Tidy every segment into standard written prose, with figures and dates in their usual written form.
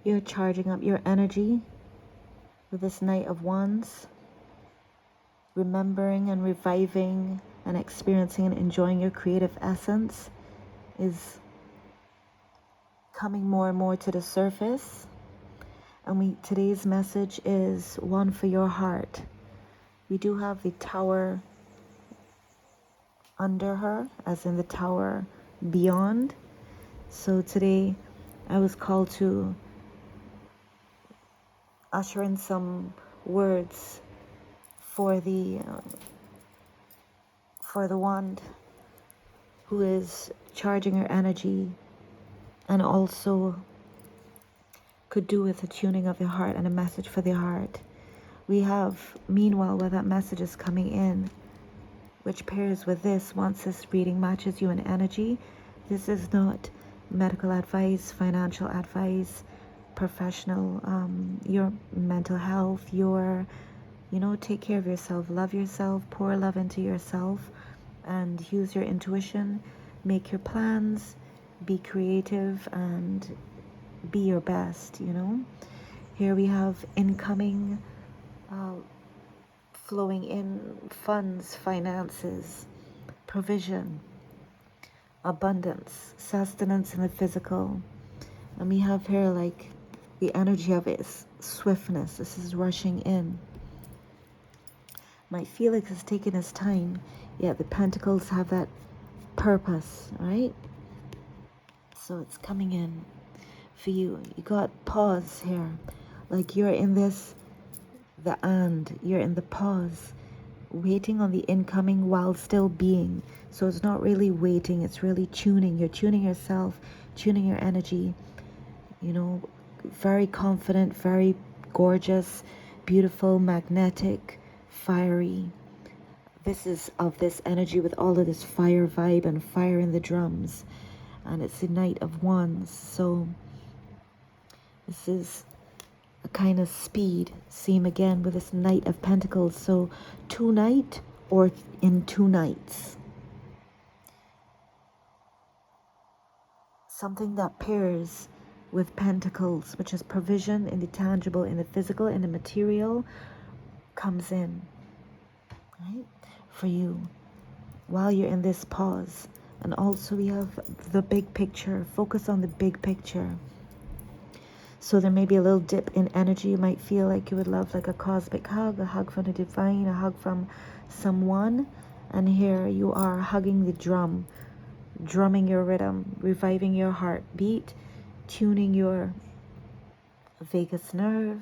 You're charging up your energy with this Knight of Wands, remembering and reviving and experiencing and enjoying your creative essence is coming more and more to the surface. And today's message is one for your heart. We do have the Tower under her, as in the Tower beyond. So today I was called to usher in some words for the wand who is charging her energy, and also could do with a tuning of the heart and a message for the heart. We have, meanwhile, where that message is coming in, which pairs with this, once this reading matches you in energy, this is not medical advice, financial advice, professional, your mental health, your, take care of yourself, love yourself, pour love into yourself, and use your intuition, make your plans, be creative, and be your best, Here we have incoming, flowing in funds, finances, provision, abundance, sustenance in the physical. And we have here like the energy of it is swiftness. This is rushing in. Might feel like it's taking its time, yet the pentacles have that purpose, right? So it's coming in for you. You got pause here. Like you're in this, you're in the pause, waiting on the incoming while still being. So it's not really waiting, it's really tuning. You're tuning yourself, tuning your energy, very confident, very gorgeous, beautiful, magnetic, fiery. This is of this energy with all of this fire vibe and fire in the drums. And it's the Knight of Wands. So this is a kind of speed. Same again with this Knight of Pentacles. So tonight or in 2 nights. Something that pairs with Pentacles, which is provision in the tangible, in the physical, in the material, comes in, right, for you while you're in this pause. And also we have the big picture. Focus on the big picture. So there may be a little dip in energy. You might feel like you would love like a cosmic hug, a hug from the divine, a hug from someone. And here you are hugging the drum, drumming your rhythm, reviving your heartbeat, tuning your vagus nerve,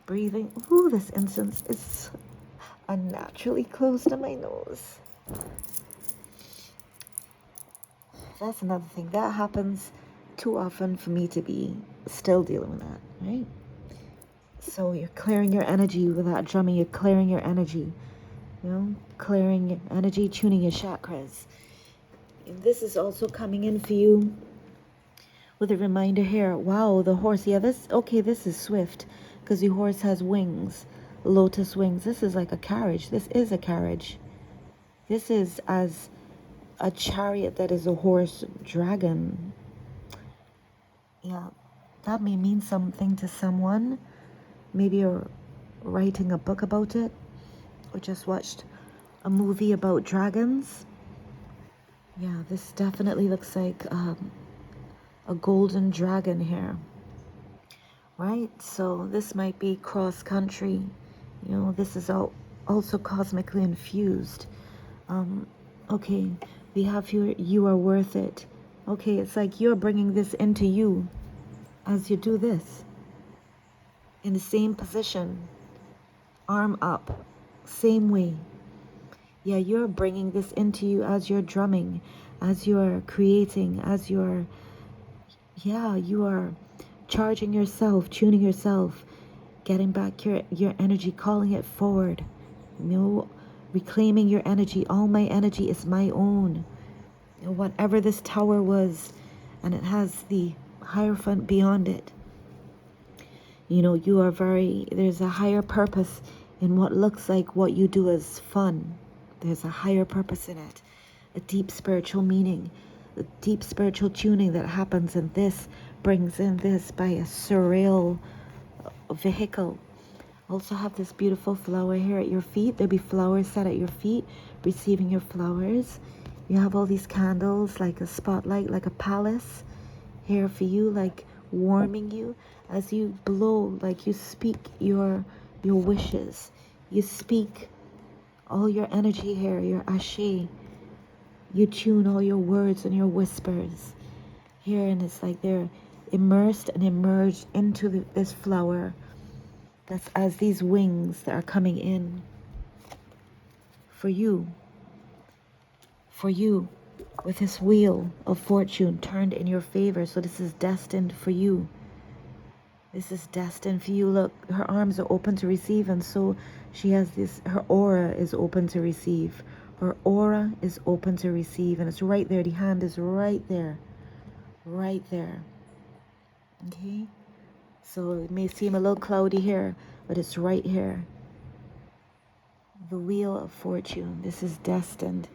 breathing. Ooh, this incense is unnaturally close to my nose. That's another thing. That happens too often for me to be still dealing with that, right? So you're clearing your energy with that drumming. You're clearing your energy, clearing your energy, tuning your chakras. And this is also coming in for you with a reminder here. Wow, the horse. Yeah, this is swift because the horse has wings, lotus wings. This is like a carriage. This is a carriage. This is as a chariot that is a horse dragon. Yeah, that may mean something to someone. Maybe you're writing a book about it, or just watched a movie about dragons. Yeah, this definitely looks like a golden dragon here, right? So this might be cross country. This is also cosmically infused. Okay, we have here, you are worth it. Okay, it's like you're bringing this into you as you do this. In the same position, arm up, same way. Yeah, you're bringing this into you as you're drumming, as you're creating, as you are charging yourself, tuning yourself, getting back your energy, calling it forward. Reclaiming your energy. All my energy is my own. Whatever this tower was, and it has the Hierophant beyond it. You are there's a higher purpose in what looks like what you do is fun. There's a higher purpose in it, a deep spiritual meaning, a deep spiritual tuning that happens in this brings in this by a surreal vehicle. Also have this beautiful flower here at your feet. There'll be flowers set at your feet, receiving your flowers. You have all these candles, like a spotlight, like a palace here for you, like warming you as you blow, like you speak your wishes. You speak all your energy here, your ashe. You tune all your words and your whispers here, and it's like they're immersed and emerged into this flower. That's as these wings that are coming in for you, with this wheel of fortune turned in your favor. So this is destined for you. This is destined for you. Look, her arms are open to receive, and so she has this, her aura is open to receive. Her aura is open to receive, and it's right there. The hand is right there. Right there. Okay? So it may seem a little cloudy here, but it's right here. The wheel of fortune. This is destined.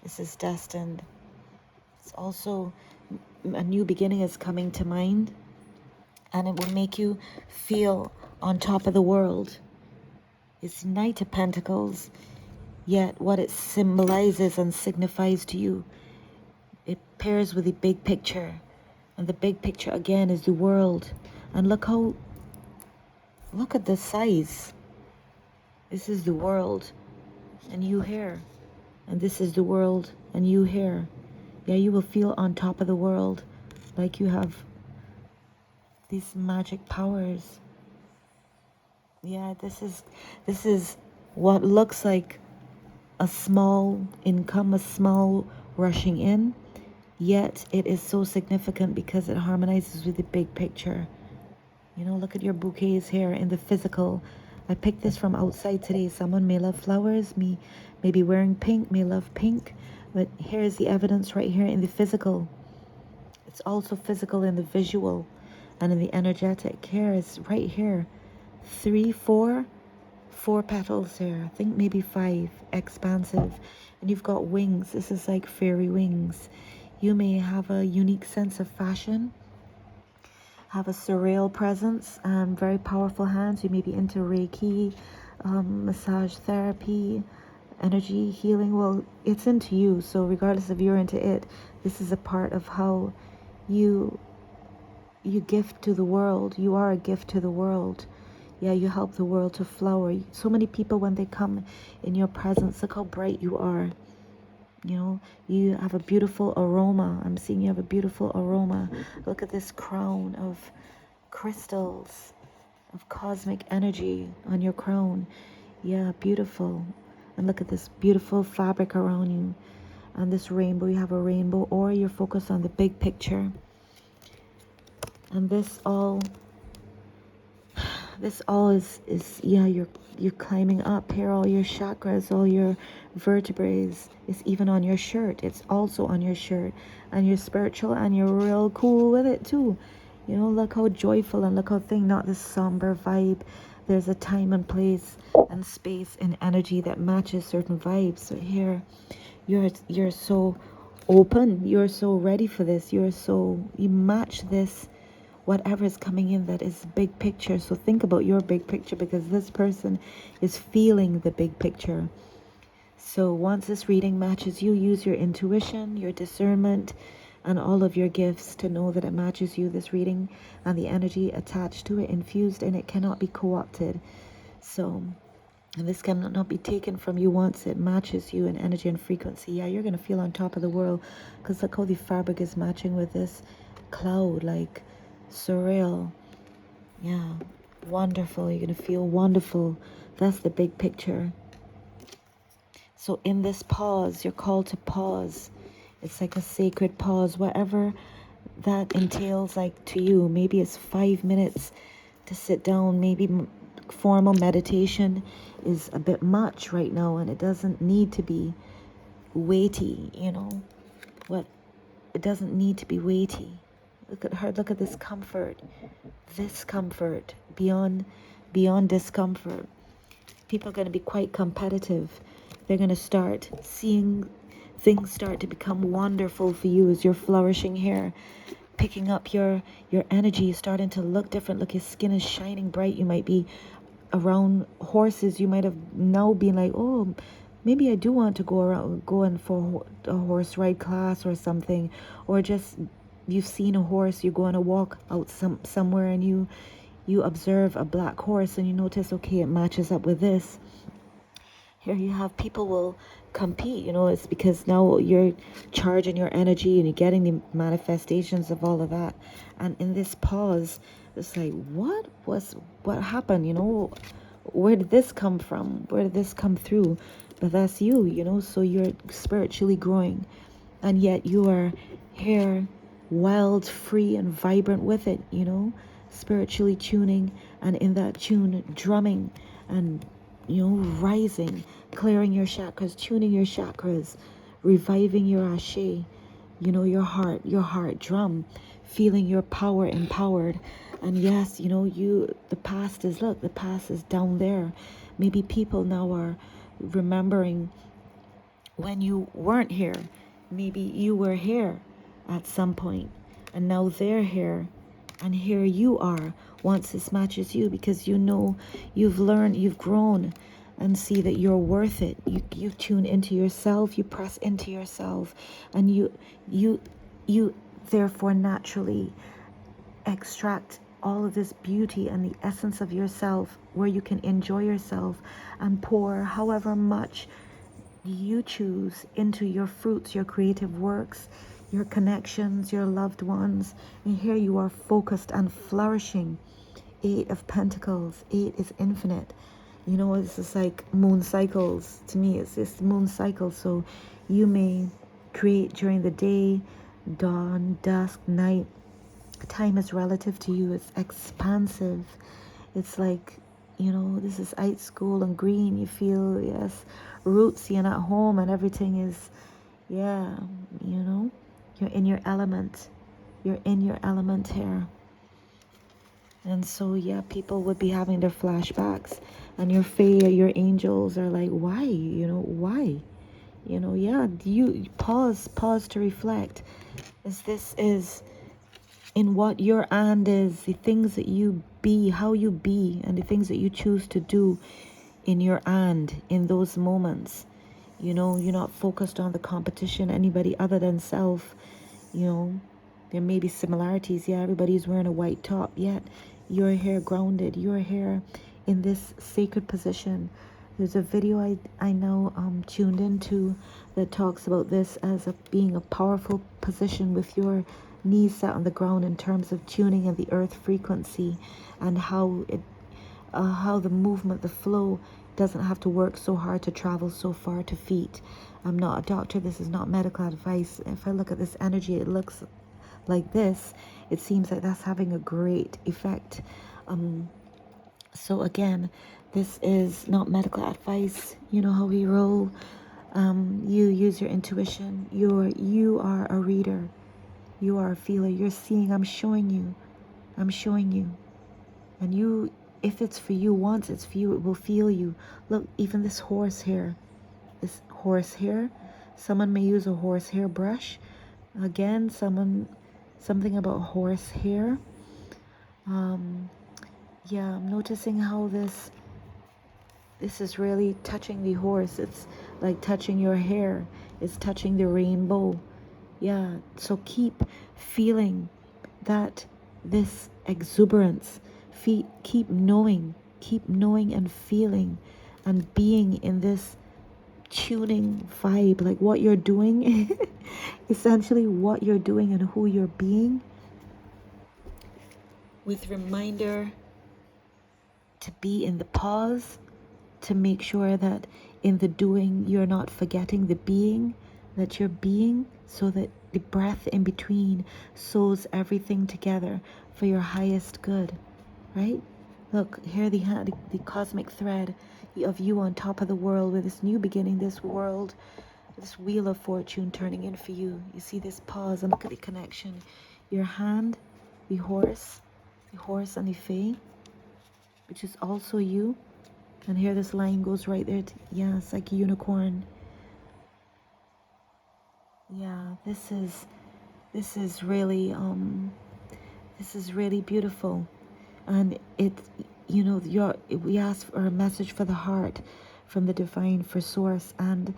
This is destined. It's also a new beginning is coming to mind, and it will make you feel on top of the world. It's Knight of Pentacles, yet what it symbolizes and signifies to you, it pairs with the big picture. And the big picture again is the world. And look at the size. This is the world and you here. And this is the world and you here. Yeah, you will feel on top of the world, like you have these magic powers. Yeah, this is what looks like a small income, a small rushing in, yet it is so significant because it harmonizes with the big picture. You know, look at your bouquets here in the physical. I picked this from outside today. Someone may love flowers, me may be wearing pink, may love pink, but here's the evidence right here in the physical. It's also physical in the visual and in the energetic. Here is right here. 3, 4 petals here. I think maybe 5, expansive. And you've got wings. This is like fairy wings. You may have a unique sense of fashion, have a surreal presence, very powerful hands. You may be into Reiki, massage therapy, energy healing. Well, it's into you. So regardless if you're into it, this is a part of how you gift to the world. You are a gift to the world. Yeah, you help the world to flower. So many people, when they come in your presence, look how bright you are. You know, you have a beautiful aroma. I'm seeing you have a beautiful aroma. Look at this crown of crystals, of cosmic energy on your crown. Yeah, beautiful. And look at this beautiful fabric around you. And this rainbow, you have a rainbow, or you're focused on the big picture. And this all is yeah, you're climbing up here. All your chakras, all your vertebrae is even on your shirt. It's also on your shirt, and you're spiritual and you're real cool with it too. You know, look how joyful and look how not this somber vibe. There's a time and place and space and energy that matches certain vibes. So here you're so open, you're so ready for this, you match this, whatever is coming in that is big picture. So think about your big picture, because this person is feeling the big picture. So once this reading matches you, use your intuition, your discernment, and all of your gifts to know that it matches you. This reading and the energy attached to it, infused in it, cannot be co-opted. So, and this cannot be taken from you once it matches you in energy and frequency. Yeah, you're going to feel on top of the world, because look how the fabric is matching with this cloud, like surreal. Yeah, wonderful. You're going to feel wonderful. That's the big picture. So in this pause, you're called to pause. It's like a sacred pause, whatever that entails, like to you. Maybe it's 5 minutes to sit down. Maybe formal meditation is a bit much right now, and it doesn't need to be weighty, you know. It doesn't need to be weighty. Look at her. Look at this comfort beyond discomfort. People are going to be quite competitive. They're going to start seeing things start to become wonderful for you as you're flourishing here. picking up your energy. You're starting to look different. Look, your skin is shining bright. You might be around horses. You might have now been like, oh, maybe I do want to go in for a horse ride class or something, or just you've seen a horse. You go on a walk out somewhere, and you observe a black horse, and you notice, okay, it matches up with this. Here you have people will compete, it's because now you're charging your energy and you're getting the manifestations of all of that. And in this pause, it's like, what happened? Where did this come from? Where did this come through? But that's you, so you're spiritually growing, and yet you are here wild, free, and vibrant with it, spiritually tuning, and in that tune drumming and rising, clearing your chakras, tuning your chakras, reviving your ashe, your heart drum, feeling your power empowered. And yes, the past is down there. Maybe people now are remembering when you weren't here. Maybe you were here at some point, and now they're here, and here you are once this matches you, because you've learned, you've grown, and see that you're worth it. You tune into yourself, you press into yourself, and you therefore naturally extract all of this beauty and the essence of yourself, where you can enjoy yourself and pour however much you choose into your fruits, your creative works, your connections, your loved ones. And here you are focused and flourishing. 8 of Pentacles. 8 is infinite. It's just like moon cycles. To me, it's just moon cycles. So you may create during the day, dawn, dusk, night. Time is relative to you. It's expansive. It's like, this is high school and green. You feel, yes, rootsy and at home, and everything is, yeah, you're in your element. You're in your element here. And so, yeah, people would be having their flashbacks, and your fae, your angels are like, why? Why? Yeah, you pause to reflect. This is in what your and is, the things that you be, how you be, and the things that you choose to do in your and, in those moments. You're not focused on the competition, anybody other than self. There may be similarities. Yeah, everybody's wearing a white top, yet you're here grounded. You're here in this sacred position. There's a video I now tuned into that talks about this as being a powerful position with your knees set on the ground, in terms of tuning in the earth frequency, and how the movement, the flow, doesn't have to work so hard to travel so far to feet. I'm not a doctor. This is not medical advice. If I look at this energy, it looks like this. It seems like that's having a great effect. So again, this is not medical advice. You know how we roll. You use your intuition. You are a reader. You are a feeler. You're seeing. I'm showing you. And you, if it's for you, once it's for you, it will feel you. Look, even this horsehair. Someone may use a horsehair brush. Again, something about horsehair. Yeah, I'm noticing how this is really touching the horse. It's like touching your hair. It's touching the rainbow. Yeah, so keep feeling that, this exuberance. Keep knowing and feeling and being in this tuning vibe, like what you're doing, essentially what you're doing and who you're being, with reminder to be in the pause, to make sure that in the doing you're not forgetting the being that you're being, so that the breath in between sews everything together for your highest good, right? Look, here the cosmic thread of you on top of the world, with this new beginning, this world, this wheel of fortune turning in for you. You see this pause, and look at the connection. Your hand, the horse and the fae, which is also you. And here this line goes right there. Yeah, it's like a unicorn. Yeah, this is This is really beautiful. And it, you know, we ask for a message for the heart from the divine, for source. And,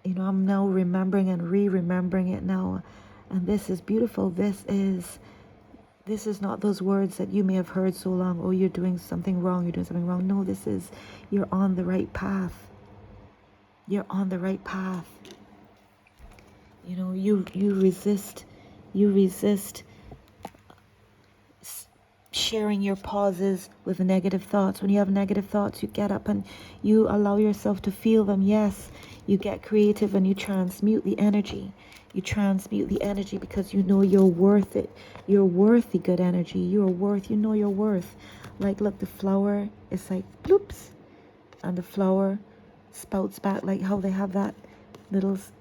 you know, I'm now remembering and re-remembering it now. And this is beautiful. This is not those words that you may have heard so long. Oh, you're doing something wrong. You're doing something wrong. No, this is, you're on the right path. You're on the right path. You know, you resist sharing your pauses with negative thoughts. When you have negative thoughts, you get up and you allow yourself to feel them. Yes, you get creative and you transmute the energy. You transmute the energy because you know you're worth it. You're worth the good energy. You're worth, you know your worth. Like, look, the flower is like bloops, and the flower spouts back, like how they have that little